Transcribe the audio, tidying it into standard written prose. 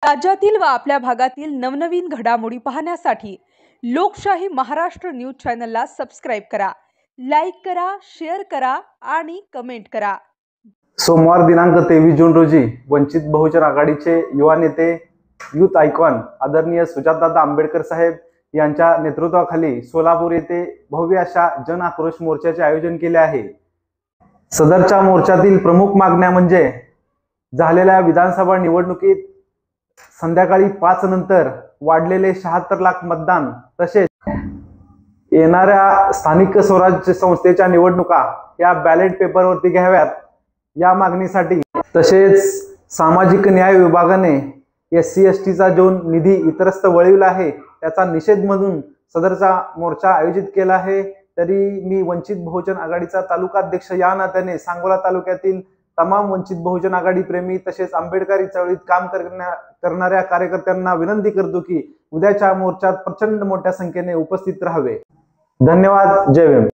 राज्यातील व आपल्या भागातील नवनवीन घडामोडी पाहण्यासाठी लोकशाही महाराष्ट्र न्यूज चॅनलला सबस्क्राइब करा, लाईक करा, शेअर करा आणि कमेंट करा। सोमवार दिनांक 23 जून रोजी वंचित बहुजन आघाडीचे युवा नेते, यूथ आयकॉन आदरणीय सुजातदादा आंबेडकर साहेब यांच्या नेतृत्वाखाली सोलापूर येथे भव्य अशा जन आक्रोश मोर्चाचे आयोजन केले आहे। सदरच्या मोर्चातील प्रमुख मागण्या म्हणजे झालेल्या विधानसभा निवडणुकीत संध्याकाळी 5 नंतर वाढलेले 76 लाख मतदान, तसेच येणाऱ्या स्थानिक स्वराज्य संस्थेच्या निवडणुका या बॅलेट पेपरवरती घ्याव्यात या मागणीसाठी, तसेच सामाजिक न्याय विभागाने SC ST चा जो निधी इतरस्त वळविला आहे त्याचा निषेध म्हणून सदरचा मोर्चा आयोजित केला आहे। तरी मी वंचित बहुजन आघाडीचा तालुका अध्यक्ष या नात्याने सांगोला तालुक्यातील तमाम वंचित बहुजन आघाडी प्रेमी तसेच आंबेडकरी चळवळीत काम करणाऱ्या कार्यकर्त्यांना विनंती करतो की उद्याच्या मोर्चात प्रचंड मोठ्या संख्येने उपस्थित राहावे। धन्यवाद। जय भीम।